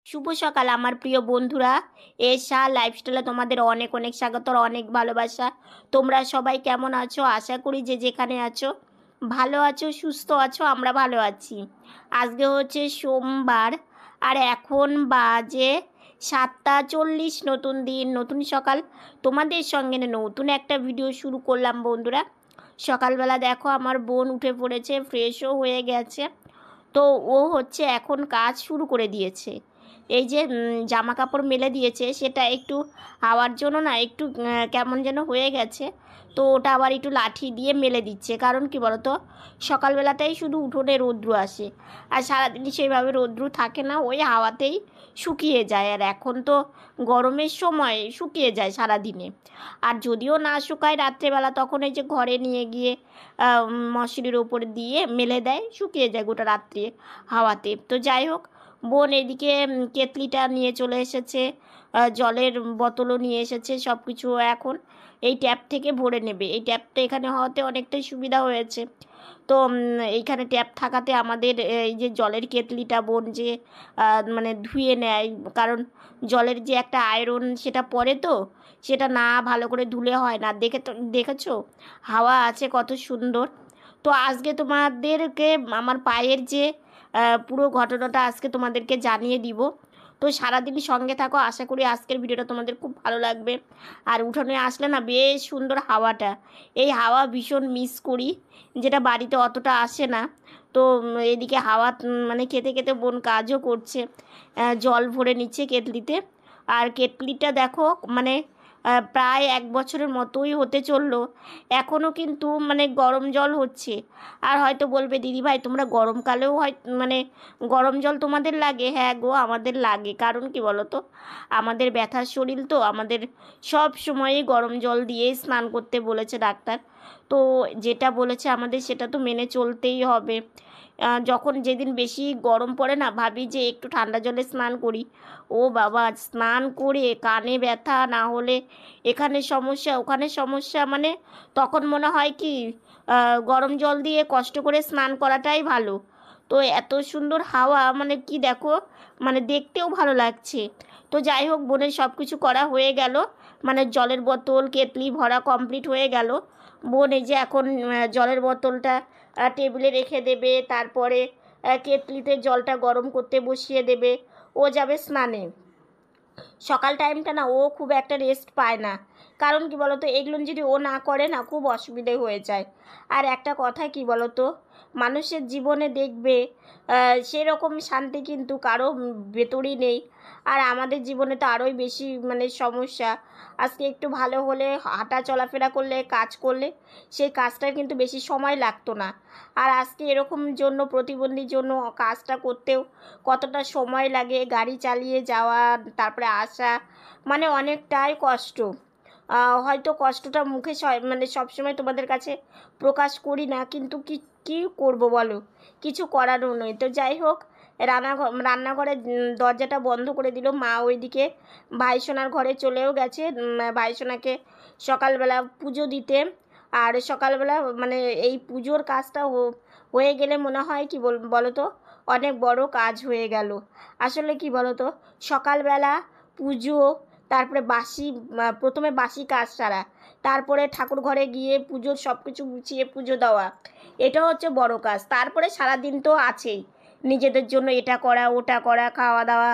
শুভ সকাল আমার প্রিয় বন্ধুরা। এশা লাইফস্টাইলে তোমাদের অনেক অনেক স্বাগত, অনেক ভালোবাসা। তোমরা সবাই কেমন আছো? আশা করি যে যেখানে আছো ভালো আছো, সুস্থ আছো। আমরা ভালো আছি। আজকে হচ্ছে সোমবার, আর এখন বাজে 7:40। নতুন দিন, নতুন সকাল। তোমাদের সঙ্গে নতুন একটা ভিডিও শুরু করলাম বন্ধুরা। সকালবেলা দেখো আমার বোন উঠে পড়েছে, ফ্রেশও হয়ে গেছে। তো ও হচ্ছে এখন কাজ শুরু করে দিয়েছে। এই যে জামা কাপড় মেলে দিয়েছে, সেটা একটু হাওয়ার জন্য না একটু কেমন যেন হয়ে গেছে। তো ওটা আবার একটু লাঠি দিয়ে মেলে দিচ্ছে। কারণ কি বলতো, সকালবেলাটাই শুধু উঠোনে রৌদ্র আসে, আর সারাদিন সেইভাবে রৌদ্র থাকে না, ওই হাওয়াতেই শুকিয়ে যায়। আর এখন তো গরমের সময় শুকিয়ে যায় সারাদিনে। আর যদিও না শুকায় রাত্রেবেলা, তখন এই যে ঘরে নিয়ে গিয়ে মশারির ওপর দিয়ে মেলে দেয়, শুকিয়ে যায় গোটা রাত্রে হাওয়াতে। তো যাই হোক, বোন এদিকে কেতলিটা নিয়ে চলে এসেছে, জলের বোতলও নিয়ে এসেছে। সব কিছু এখন এই ট্যাপ থেকে ভরে নেবে। এই ট্যাপটা এখানে হওয়াতে অনেকটাই সুবিধা হয়েছে। তো এইখানে ট্যাপ থাকাতে আমাদের এই যে জলের কেতলিটা বোন যে মানে ধুয়ে নেয়, কারণ জলের যে একটা আয়রন সেটা পড়ে, তো সেটা না ভালো করে ধুলে হয় না। দেখেছো হাওয়া আছে কত সুন্দর। তো আজকে তোমাদেরকে আমার পায়ের যে পুরো ঘটনাটা আজকে তোমাদেরকে জানিয়ে দিব। তো সারাদিন সঙ্গে থাকো, আশা করি আজকের ভিডিওটা তোমাদের খুব ভালো লাগবে। আর উঠোনে আসলে না বেশ সুন্দর হাওয়াটা, এই হাওয়া ভীষণ মিস করি, যেটা বাড়িতে অতটা আসে না। তো এদিকে হাওয়া মানে খেতে খেতে বোন কাজও করছে, জল ভরে নিচ্ছে কেটলিতে। আর কেটলিটা দেখো মানে প্রায় 1 বছরের মতোই হতে চললো, এখনও কিন্তু মানে গরম জল হচ্ছে। আর হয়তো বলবে দিদিভাই তোমরা গরমকালেও হয় মানে গরম জল তোমাদের লাগে? হ্যাঁ গো, আমাদের লাগে। কারণ কি বলো তো, আমাদের ব্যথার শরীর, তো আমাদের সব সময়ই গরম জল দিয়েই স্নান করতে বলেছে ডাক্তার। তো যেটা বলেছে আমাদের সেটা তো মেনে চলতেই হবে। যখন যেদিন বেশি গরম পড়ে না, ভাবি যে একটু ঠান্ডা জলে স্নান করি। ও বাবা, স্নান করে কানে ব্যথা, না হলে এখানে সমস্যা ওখানে সমস্যা, মানে তখন মনে হয় কি গরম জল দিয়ে কষ্ট করে স্নান করাটাই ভালো। তো এত সুন্দর হাওয়া, মানে কি দেখো, মানে দেখতেও ভালো লাগছে। তো যাই হোক, বোনের সব কিছু করা হয়ে গেল, মানে জলের বোতল কেটলি ভরা কমপ্লিট হয়ে গেল। বোন এই যে এখন জলের বোতলটা টেবিলে রেখে দেবে, তারপরে কেটলিতে জলটা গরম করতে বসিয়ে দেবে। ও যাবে স্নানে। সকাল টাইমটা না ও খুব একটা রেস্ট পায় না। কারণ কি বলতো, এগুলো যদি ও না করে না, খুব অসুবিধে হয়ে যায়। আর একটা কথা কি বলতো, মানুষের জীবনে দেখবে সেরকম শান্তি কিন্তু কারো ভেতরই নেই। আর আমাদের জীবনে তো আরোই বেশি মানে সমস্যা। আজকে একটু ভালো হলে, হাঁটা চলাফেরা করলে, কাজ করলে, সেই কাজটার কিন্তু বেশি সময় লাগতো না। আর আজকে এরকম জন্য, প্রতিবন্ধীর জন্য কাজটা করতেও কতটা সময় লাগে, গাড়ি চালিয়ে যাওয়া তারপরে আসা, মানে অনেকটাই কষ্ট। হয়তো কষ্টটা মুখে মানে সবসময় তোমাদের কাছে প্রকাশ করি না, কিন্তু কি করব বলো, কিছু করারও নয়। তো যাই হোক, রান্নাঘরে দরজাটা বন্ধ করে দিল মা। ওইদিকে ভাইসোনার ঘরে চলেও গেছে, ভাইসোনাকে সকালবেলা পুজো দিতে। আর সকালবেলা মানে এই পুজোর কাজটা হয়ে গেলে মনে হয় কি বলো তো, অনেক বড় কাজ হয়ে গেল। আসলে কি বলো তো, সকালবেলা পুজো, তারপরে প্রথমে বাসি কাজ সারা, তারপরে ঠাকুর ঘরে গিয়ে পুজোর সব কিছু গুছিয়ে পুজো দেওয়া, এটা হচ্ছে বড় কাজ। তারপরে সারাদিন তো আছেই নিজেদের জন্য এটা করা ওটা করা, খাওয়া দাওয়া,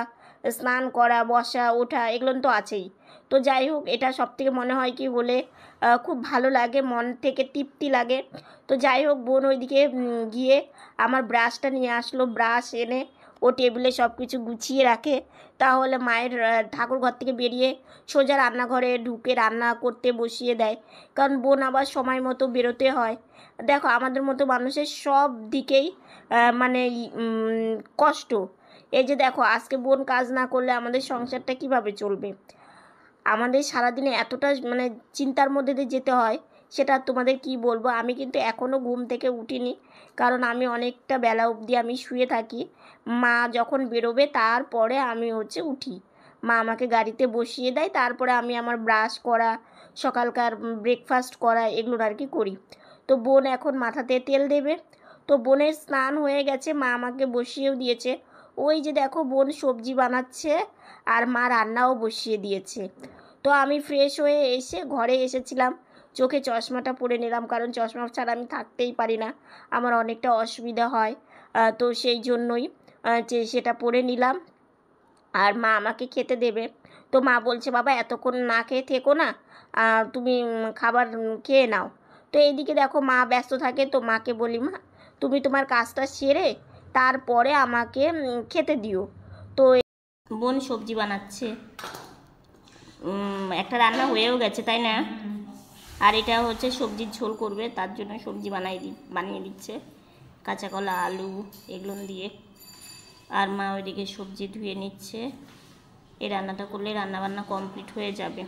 স্নান করা, বসা ওঠা, এগুলো তো আছেই। তো যাই হোক, এটা সবথেকে মনে হয় কি হলে খুব ভালো লাগে, মন থেকে তৃপ্তি লাগে। তো যাই হোক, বোন ওইদিকে গিয়ে আমার ব্রাশটা নিয়ে আসলো। ব্রাশ এনে ও টেবিলে সব কিছু গুছিয়ে রাখে, তাহলে মায়ের ঠাকুর ঘর থেকে বেরিয়ে সোজা রান্নাঘরে ঢুকে রান্না করতে বসিয়ে দেয়। কারণ বোন আবার সময় মতো বেরোতে হয়। দেখো আমাদের মতো মানুষের সব দিকেই মানে কষ্ট। এই যে দেখো, আজকে বোন কাজ না করলে আমাদের সংসারটা কিভাবে চলবে? আমাদের সারাদিনে এতটা মানে চিন্তার মধ্যে দিয়ে যেতে হয়, সেটা তোমাদের কি বলবো। আমি কিন্তু এখনও ঘুম থেকে উঠিনি, কারণ আমি অনেকটা বেলা অবধি আমি শুয়ে থাকি। মা যখন বেরোবে তারপরে আমি হচ্ছে উঠি। মা আমাকে গাড়িতে বসিয়ে দেয়, তারপরে আমি আমার ব্রাশ করা, সকালকার ব্রেকফাস্ট করা, এগুলো আর কি করি। তো বোন এখন মাথাতে তেল দেবে। তো বোনের স্নান হয়ে গেছে, মা আমাকে বসিয়েও দিয়েছে। ওই যে দেখো বোন সবজি বানাচ্ছে আর মা রান্নাও বসিয়ে দিয়েছে। তো আমি ফ্রেশ হয়ে এসে ঘরে এসেছিলাম, চোখে চশমাটা পরে নিলাম, কারণ চশমা ছাড়া আমি থাকতেই পারি না, আমার অনেকটা অসুবিধা হয়। তো সেই জন্যই যে সেটা পরে নিলাম। আর মা আমাকে খেতে দেবে। তো মা বলছে বাবা এতক্ষণ না খেয়ে থেকো না, তুমি খাবার খেয়ে নাও। তো এইদিকে দেখো মা ব্যস্ত থাকে, তো মাকে বলি মা তুমি তোমার কাজটা সেরে তারপরে আমাকে খেতে দিও। তো বোন সবজি বানাচ্ছে, একটা রান্না হয়েও গেছে তাই না? আর এটা হচ্ছে সবজির ঝোল করবে, তার জন্য সবজি বানিয়ে দিচ্ছে, কাঁচা কলা আলু এগুলো দিয়ে। আর মা ওইদিকে সবজি ধুয়ে নিচ্ছে। এই রান্নাটা করলে রান্নাবান্না কমপ্লিট হয়ে যাবে।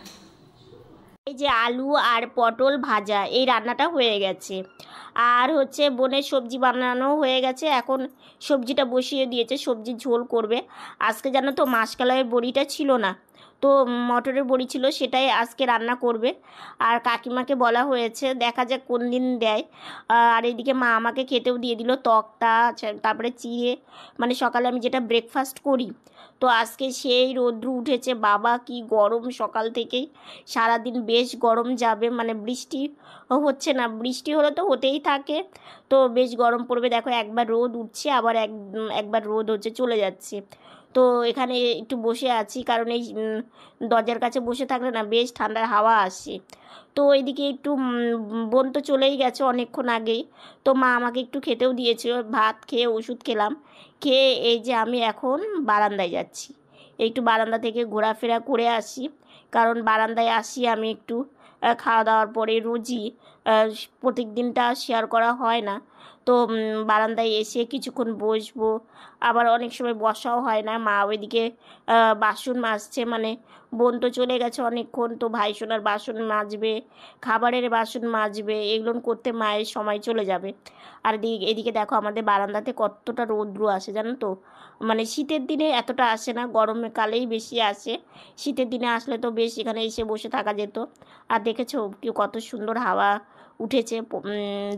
এই যে আলু আর পটল ভাজা, এই রান্নাটা হয়ে গেছে। আর হচ্ছে বোনের সবজি বানানো হয়ে গেছে, এখন সবজিটা বসিয়ে দিয়েছে, সবজির ঝোল করবে। আজকে জানো তো মাসকালাইয়ের বড়িটা ছিল না, তো মটরের বড়ি ছিল, সেটাই আজকে রান্না করবে। আর কাকিমাকে বলা হয়েছে, দেখা যাক কোন দিন দেয়। আর এদিকে মা আমাকে খেতেও দিয়ে দিল তক্তা, তারপরে চিড়ে, মানে সকালে আমি যেটা ব্রেকফাস্ট করি। তো আজকে সেই রৌদ্র উঠেছে বাবা, কি গরম সকাল থেকেই, সারাদিন বেশ গরম যাবে, মানে বৃষ্টি হচ্ছে না, বৃষ্টি হলে তো হতেই থাকে, তো বেশ গরম পড়বে। দেখো একবার রোদ উঠছে, আবার একবার রোদ হচ্ছে চলে যাচ্ছে। তো এখানে একটু বসে আছি, কারণ এই দরজার কাছে বসে থাকলে না বেশ ঠান্ডার হাওয়া আসে। তো এইদিকে একটু বোন তো চলেই গেছে অনেকক্ষণ আগেই, তো মা আমাকে একটু খেতেও দিয়েছে, ভাত খেয়ে ওষুধ খেলাম, খেয়ে এই যে আমি এখন বারান্দায় যাচ্ছি, একটু বারান্দা থেকে ঘোরাফেরা করে আসি, কারণ বারান্দায় আসি আমি একটু খাওয়া দাওয়ার পরে, রোজই প্রত্যেক দিনটা শেয়ার করা হয় না। তো বারান্দায় এসে কিছুক্ষণ বসবো, আবার অনেক সময় বসাও হয় না। মা ওইদিকে বাসন মাজছে, মানে বোন তো চলে গেছে অনেকক্ষণ, তো ভাই সোনার বাসন মাজবে, খাবারের বাসন মাজবে, এগুলো করতে মায়ের সময় চলে যাবে। আর এদিকে দেখো আমাদের বারান্দাতে কতটা রৌদ্র আসে জানো তো, মানে শীতের দিনে এতটা আসে না, গরমে কালেই বেশি আসে, শীতের দিনে আসলে তো বেশ এখানে এসে বসে থাকা যেত। আর দেখেছো কি কত সুন্দর হাওয়া উঠেছে,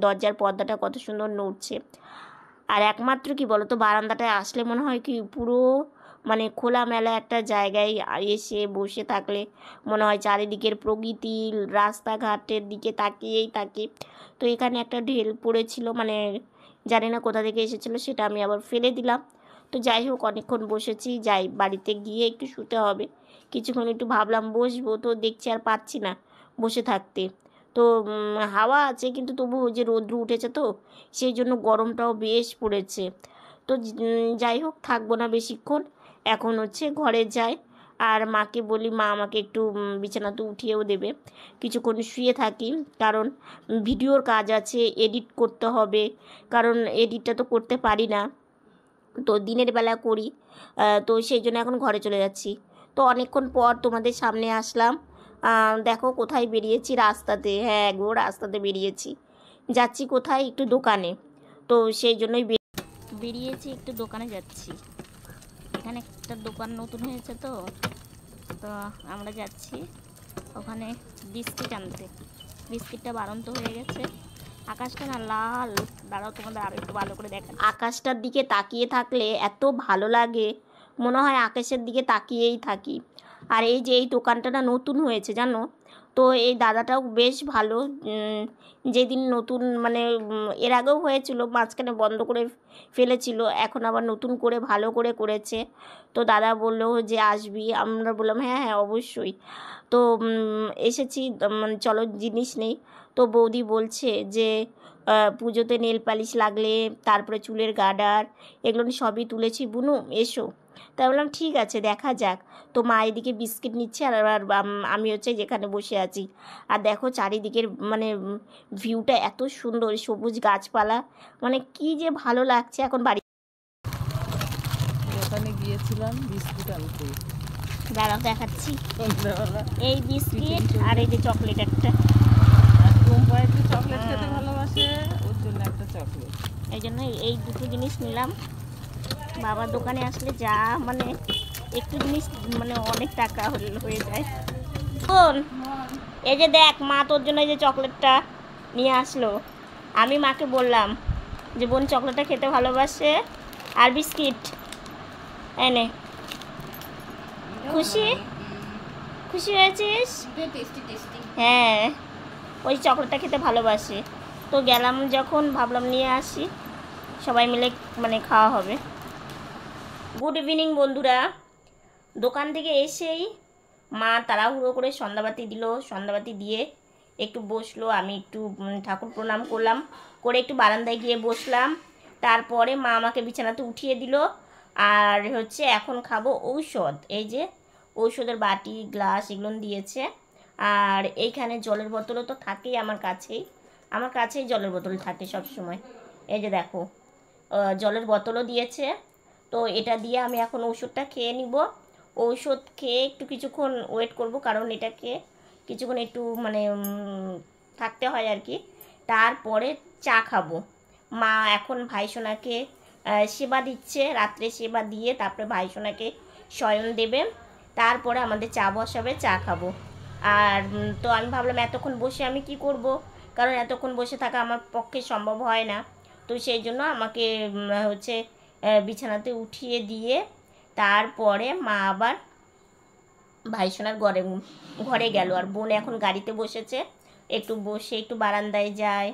দরজার পর্দাটা কত সুন্দর নড়ছে। আর একমাত্র কি বলো তো, বারান্দাটায় আসলে মনে হয় কি পুরো মানে খোলামেলা একটা জায়গায় এসে বসে থাকলে মনে হয় চারিদিকের প্রকৃতি, রাস্তাঘাটের দিকে তাকিয়েই থাকি। তো এখানে একটা ঢেল পড়েছিল, মানে জানি না কোথা থেকে এসেছিলো, সেটা আমি আবার ফেলে দিলাম। তো যাই হোক অনেকক্ষণ বসেছি, যাই বাড়িতে গিয়ে একটু শুতে হবে, কিছুক্ষণ একটু ভাবলাম বসবো, তো দেখছি আর পাচ্ছি না বসে থাকতে। তো হাওয়া আছে কিন্তু তবু যে রৌদ্র উঠেছে, তো সেই জন্য গরমটাও বেশ পড়েছে। তো যাই হোক থাকবো না বেশিক্ষণ, এখন হচ্ছে ঘরে যাই। আর মাকে বলি মা আমাকে একটু বিছানাতে উঠিয়েও দেবে, কিছুক্ষণ শুয়ে থাকি, কারণ ভিডিওর কাজ আছে, এডিট করতে হবে, কারণ এডিটটা তো করতে পারি না, তো দিনের বেলা করি। তো সেই জন্য এখন ঘরে চলে যাচ্ছি। তো অনেকক্ষণ পর তোমাদের সামনে আসলাম। দেখো কোথায় বেরিয়েছি, রাস্তাতে, হ্যাঁ গো রাস্তাতে বেরিয়েছি, যাচ্ছি কোথায়, একটু দোকানে। তো সেই জন্যই বেরিয়েছি, একটু দোকানে যাচ্ছি, এখানে একটা দোকান নতুন হয়েছে, তো তো আমরা যাচ্ছি ওখানে বিস্কিট আনতে, বিস্কিটটা বাড়ন্ত হয়ে গেছে। আকাশটা না লাল, দাঁড়াও তোমাদের আরও একটু ভালো করে দেখা, আকাশটার দিকে তাকিয়ে থাকলে এত ভালো লাগে, মনে হয় আকাশের দিকে তাকিয়েই থাকি। আর এই যে এই দোকানটা না নতুন হয়েছে জানো, তো এই দাদাটাও বেশ ভালো, যেদিন নতুন মানে এর আগেও হয়েছিল, মাঝখানে বন্ধ করে ফেলেছিল, এখন আবার নতুন করে ভালো করে করেছে। তো দাদা বললো যে আসবি, আমরা বললাম হ্যাঁ হ্যাঁ অবশ্যই। তো এসেছি, চলো জিনিস নেই। তো বৌদি বলছে যে পুজোতে নেল পালিশ লাগলে, তারপরে চুলের গার্ডার, এগুলো সবই তুলেছি বুনু, এসো। তাই বললাম ঠিক আছে দেখা যাক। তো মা এদিকে বিস্কিট নিচ্ছে, আর আমি হচ্ছে যেখানে বসে আছি। আর দেখো চারিদিকের মানে ভিউটা এত সুন্দর, সবুজ গাছপালা, মানে কি যে ভালো লাগছে। এখন বাড়ি দোকানে গিয়েছিলাম বিস্কুট আনতে, দাঁড়াও দেখাচ্ছি, এই বিস্কিট আর এই যে চকলেট একটা, টুম্পা একটু চকলেট খেতে ভালোবাসে, ওর জন্য একটা চকলেট, এই জন্য এই দুটো জিনিস নিলাম। বাবার দোকানে আসলে যা মানে একটু জিনিস মানে অনেক টাকা হয়ে যায়। বোন এই যে দেখ, মা তোর জন্য এই যে চকলেটটা নিয়ে আসলো। আমি মাকে বললাম যে বোন চকলেটটা খেতে ভালোবাসে, আর বিস্কিট এনে খুশি খুশি হয়েছিস? হ্যাঁ, ওই চকলেটটা খেতে ভালোবাসে। তো গেলাম যখন ভাবলাম নিয়ে আসি, সবাই মিলে মানে খাওয়া হবে। গুড ইভিনিং বন্ধুরা। দোকান থেকে এসেই মা তাড়াহুড়ো করে সন্ধ্যাবাতি দিল, সন্ধ্যাবাতি দিয়ে একটু বসলো, আমি একটু ঠাকুর প্রণাম করলাম, করে একটু বারান্দায় গিয়ে বসলাম। তারপরে মা আমাকে বিছানাতে উঠিয়ে দিল। আর হচ্ছে এখন খাবো ঔষধ, এই যে ঔষধের বাটি গ্লাস এগুলো দিয়েছে। আর এইখানে জলের বোতলও তো থাকেই আমার কাছেই জলের বোতল থাকে সব সময়। এই যে দেখো জলের বোতলও দিয়েছে। তো এটা দিয়ে আমি এখন ওষুধটা খেয়ে নিব। ঔষধ খেয়ে একটু কিছুক্ষণ ওয়েট করব, কারণ এটা খেয়ে কিছুক্ষণ একটু মানে থাকতে হয় আর কি। তারপরে চা খাবো। মা এখন ভাইসোনাকে সেবা দিচ্ছে, রাত্রে সেবা দিয়ে তারপরে ভাইসোনাকে শয়ন দেবে, তারপরে আমাদের চা বসাবে, চা খাবো। আর তো আমি ভাবলাম এতক্ষণ বসে আমি কি করব, কারণ এতক্ষণ বসে থাকা আমার পক্ষে সম্ভব হয় না। তো সেই জন্য আমাকে হচ্ছে বিছানাতে উঠিয়ে দিয়ে তারপরে মা আবার ভাইসোনার ঘরে গেল। আর বোন এখন গাড়িতে বসেছে, একটু বসে একটু বারান্দায় যায়,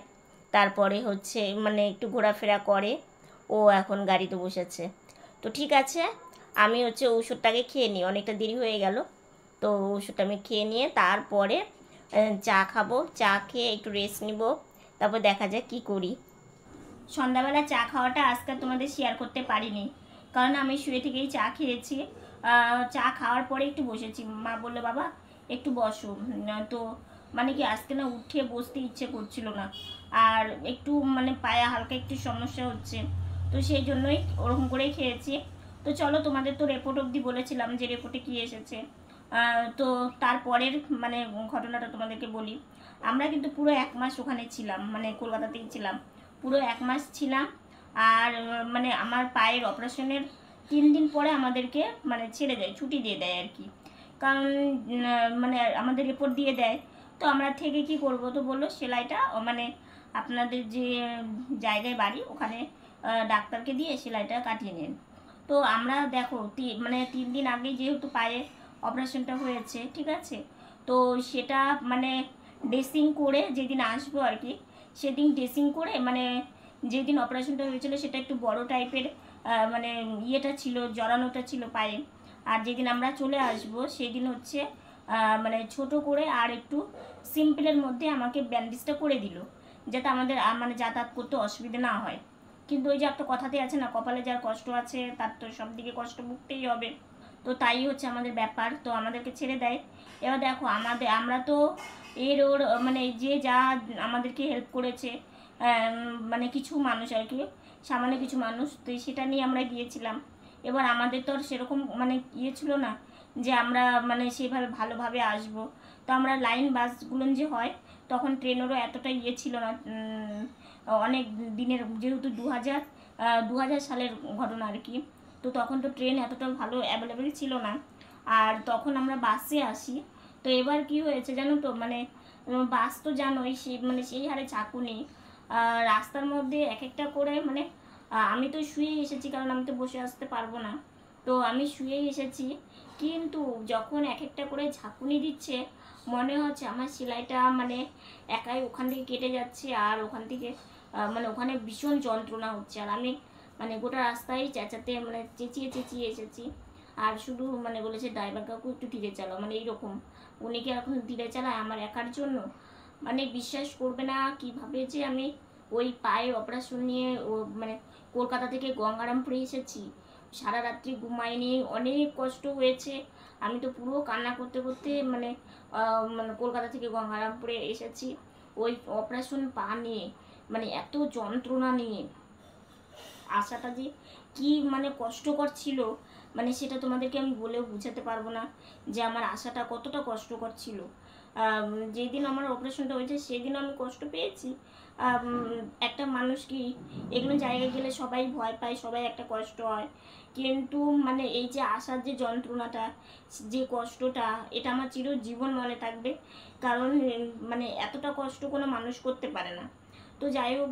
তারপরে হচ্ছে মানে একটু ঘোরাফেরা করে। ও এখন গাড়িতে বসেছে। তো ঠিক আছে, আমি হচ্ছে ওষুধটাকে খেয়ে নিই, অনেকটা দেরি হয়ে গেল। তো ওষুধটা আমি খেয়ে নিয়ে তারপরে চা খাবো, চা খেয়ে একটু রেস্ট নিব, তারপর দেখা যাক কী করি। সন্ধ্যাবেলা চা খাওয়াটা আজকে তোমাদের শেয়ার করতে পারিনি, কারণ আমি শুয়ে থেকেই চা খেয়েছি। চা খাওয়ার পরে একটু বসেছি, মা বললো বাবা একটু বসো। তো মানে কি আজকে না উঠে বসতে ইচ্ছে করছিল না, আর একটু মানে পায়ে হালকা একটু সমস্যা হচ্ছে, তো সেই জন্যই ওরকম করেই খেয়েছি। তো চলো, তোমাদের তো রিপোর্ট অবধি বলেছিলাম যে রিপোর্টে কী এসেছে। তো তারপরের মানে ঘটনাটা তোমাদেরকে বলি। আমরা কিন্তু পুরো 1 মাস ওখানে ছিলাম, মানে কলকাতাতেই ছিলাম, পুরো 1 মাস ছিলাম। আর মানে আমার পায়ের অপারেশনের 3 দিন পরে আমাদেরকে মানে ছেড়ে দেয়, ছুটি দিয়ে দেয় আর কি। কারণ মানে আমাদের রিপোর্ট দিয়ে দেয়। তো আমরা থেকে কি করব, তো বললো সেলাইটা মানে আপনাদের যে জায়গায় বাড়ি ওখানে ডাক্তারকে দিয়ে সেলাইটা কাটিয়ে নেন। তো আমরা দেখো মানে 3 দিন আগে যেহেতু পায়ে অপারেশনটা হয়েছে, ঠিক আছে, তো সেটা মানে ড্রেসিং করে যেদিন আসবো আর কি, সেদিন ড্রেসিং করে মানে যেদিন অপারেশনটা হয়েছিল সেটা একটু বড় টাইপের মানে ইয়েটা ছিল, জড়ানোটা ছিল পায়ে। আর যেদিন আমরা চলে আসবো সেদিন হচ্ছে মানে ছোট করে আর একটু সিম্পলের মধ্যে আমাকে ব্যান্ডেজটা করে দিল, যাতে আমাদের মানে যাতায়াত করতে অসুবিধা না হয়। কিন্তু ওই যে একটা কথাতে আছে না, কপালে যার কষ্ট আছে তার তো সব দিকে কষ্ট ভুগতেই হবে। তো তাই হচ্ছে আমাদের ব্যাপার, তো আমাদেরকে ছেড়ে দেয়। এবার দেখো আমরা তো ওর মানে যে যা আমাদেরকে হেল্প করেছে, মানে কিছু মানুষ আর কি, সামান্য কিছু মানুষ, তো সেটা নিয়ে আমরা গিয়েছিলাম। এবার আমাদের তো আর সেরকম মানে ইয়ে ছিল না যে আমরা মানে সেভাবে ভালোভাবে আসবো। তো আমরা লাইন বাসগুলো যে হয়, তখন ট্রেনেরও এতটা ইয়ে ছিল না, অনেক দিনের, যেহেতু 2000 সালের ঘটনা আর কি। তো তখন তো ট্রেন এতটা ভালো অ্যাভেলেবেল ছিল না, আর তখন আমরা বাসে আসি। তো এবার কি হয়েছে জানো তো, মানে বাস তো জানোই মানে সেই হারে চাকুনি, রাস্তার মধ্যে এক একটা করে মানে আমি তো শুয়েই এসেছি, কারণ আমি তো বসে আসতে পারবো না। তো আমি শুয়েই এসেছি, কিন্তু যখন এক একটা করে ঝাঁকুনি দিচ্ছে, মনে হচ্ছে আমার সেলাইটা মানে একাই ওখান থেকে কেটে যাচ্ছে, আর ওখান থেকে মানে ওখানে ভীষণ যন্ত্রণা হচ্ছে। আর আমি মানে গোটা রাস্তায় চেঁচাতে মানে চেঁচিয়ে চেঁচিয়ে এসেছি। আর শুধু মানে বলেছে ড্রাইভার কাকু একটু ধীরে চালাও, মানে এইরকম। উনি কি এখন ধীরে চালায় আমার একার জন্য? মানে বিশ্বাস করবে না কিভাবে যে আমি ওই পায়ের অপারেশন নিয়ে মানে কলকাতা থেকে গঙ্গারামপুরে এসেছি। সারা রাত্রি ঘুমাইনি, অনেক কষ্ট হয়েছে। আমি তো পুরো কান্না করতে করতে মানে মানে কলকাতা থেকে গঙ্গারামপুরে এসেছি ওই অপারেশন পা নিয়ে, মানে এত যন্ত্রণা নিয়ে। আশাটা যে কি মানে কষ্টকর ছিল, মানে সেটা তোমাদেরকে আমি বলেও বোঝাতে পারবো না যে আমার আশাটা কতটা কষ্টকর ছিল। যেদিন আমার অপারেশনটা হয়েছে সেদিন আমি কষ্ট পেয়েছি। একটা মানুষ কি এগুলো জায়গায় গেলে সবাই ভয় পায়, সবাই একটা কষ্ট হয়, কিন্তু মানে এই যে আশার যে যন্ত্রণাটা, যে কষ্টটা, এটা আমার চিরজীবন মনে থাকবে। কারণ মানে এতটা কষ্ট কোনো মানুষ করতে পারে না। তো তো যাই হোক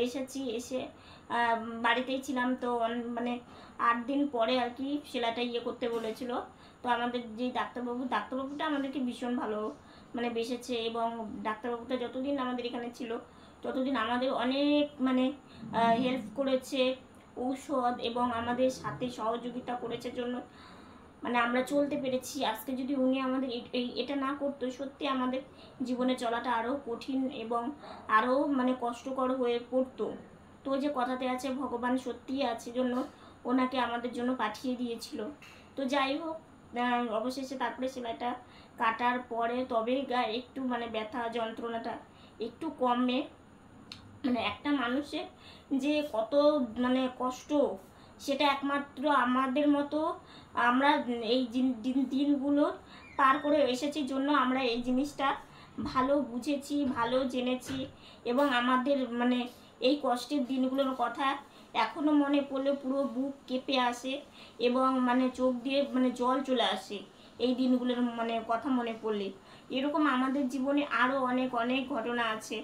এসেছি, এসে বাড়িতেই ছিলাম। তো মানে 8 দিন পরে আর কি সেলাইটা করতে বলেছিল। তো আমাদের যে ডাক্তারবাবুটা আমাদেরকে ভীষণ ভালো মানে বেসেছে, এবং ডাক্তারবাবুটা যতদিন আমাদের এখানে ছিল ততদিন আমাদের অনেক মানে হেল্প করেছে, ঔষধ এবং আমাদের সাথে সহযোগিতা করেছে জন্য মানে আমরা চলতে পেরেছি। আজকে যদি উনি আমাদের এটা না করতো, সত্যি আমাদের জীবনে চলাটা আরও কঠিন এবং আরও মানে কষ্টকর হয়ে পড়তো। তো যে কথাতে আছে ভগবান সত্যিই আছে জন্য ওনাকে আমাদের জন্য পাঠিয়ে দিয়েছিল। তো যাই হোক অবশেষে তারপরে সেলাইটা কাটার পরে তবে গায়ে একটু মানে ব্যথা যন্ত্রণাটা একটু কমে। মানে একটা মানুষের যে কত মানে কষ্ট সেটা একমাত্র আমাদের মতো আমরা এই দিনগুলো পার করে এসেছি জন্য আমরা এই জিনিসটা ভালো বুঝেছি, ভালো জেনেছি, এবং আমাদের মানে এই কষ্টের দিনগুলোর কথা এখনো মনে পড়লে পুরো বুক কেঁপে আসে এবং মানে চোখ দিয়ে মানে জল চলে আসে এই দিনগুলোর মানে কথা মনে পড়লে। এরকম আমাদের জীবনে আরও অনেক অনেক ঘটনা আছে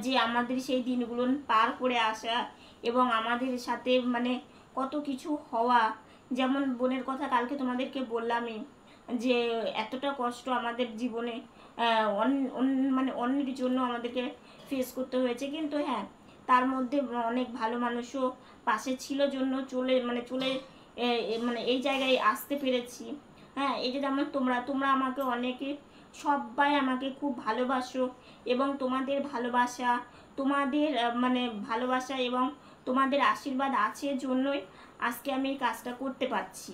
যে আমাদের সেই দিনগুলো পার করে আসা এবং আমাদের সাথে মানে কত কিছু হওয়া। যেমন বোনের কথা কালকে তোমাদেরকে বললামই যে এতটা কষ্ট আমাদের জীবনে মানে অন্যের জন্য আমাদেরকে ফেস করতে হয়েছে, কিন্তু হ্যাঁ তার মধ্যে অনেক ভালো মানুষও পাশে ছিল জন্য চলে মানে এই জায়গায় আসতে পেরেছি। হ্যাঁ এই যে যেমন তোমরা আমাকে অনেকে সবাই আমাকে খুব ভালোবাসো, এবং তোমাদের ভালোবাসা মানে ভালোবাসা এবং তোমাদের আশীর্বাদ আছে জন্যই আজকে আমি এই কাজটা করতে পারছি।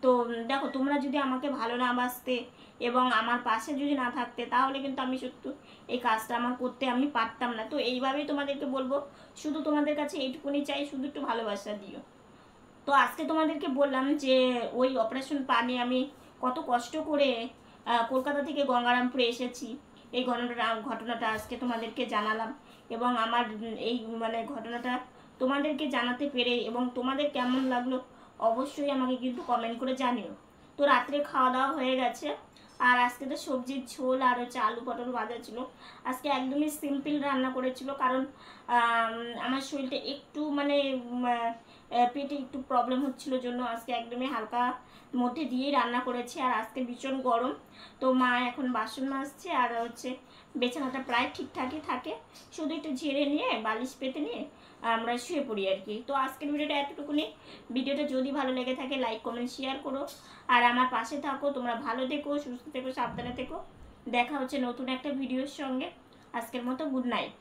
তো দেখো তোমরা যদি আমাকে ভালো না বাসতে এবং আমার পাশে যদি না থাকতে তাহলে কিন্তু আমি সত্যি এই কাজটা আমার করতে আমি পারতাম না। তো এইভাবেই তোমাদেরকে বলবো, শুধু তোমাদের কাছে এইটুকুনি চাই, শুধু একটু ভালোবাসা দিও। তো আজকে তোমাদেরকে বললাম যে ওই অপারেশন পা নিয়ে আমি কত কষ্ট করে কলকাতা থেকে গঙ্গারামপুরে এসেছি, এই ঘটনাটা আজকে তোমাদেরকে জানালাম। এবং আমার এই মানে ঘটনাটা তোমাদেরকে জানাতে পেরে এবং তোমাদের কেমন লাগলো অবশ্যই আমাকে কিন্তু কমেন্ট করে জানিও। তো রাত্রে খাওয়া দাওয়া হয়ে গেছে, আর আজকে তো সবজির ঝোল আর হচ্ছে আলু পটল ভাজা ছিল। আজকে একদমই সিম্পল রান্না করেছিল, কারণ আমার শরীরটা একটু মানে পেটে একটু প্রবলেম হচ্ছিল জন্য আজকে একদমই হালকা মধ্যে দিয়েই রান্না করেছি। আর আজকে ভীষণ গরম, তো মা এখন বাসন মাজছে আর হচ্ছে বিছানাটা প্রায় ঠিকঠাকই থাকে, শুধু একটু ঝেড়ে নিয়ে বালিশ পেতে নিয়ে আমরা শুয়ে পড়ি আর কি। তো আজকের ভিডিওটা এতটুকুনি। ভিডিওটা যদি ভালো লেগে থাকে লাইক কমেন্ট শেয়ার করো, আর আমার পাশে থাকো। তোমরা ভালো থেকো, সুস্থ থেকো, সাবধানে থেকো। দেখা হচ্ছে নতুন একটা ভিডিওর সঙ্গে। আজকের মতো গুড নাইট।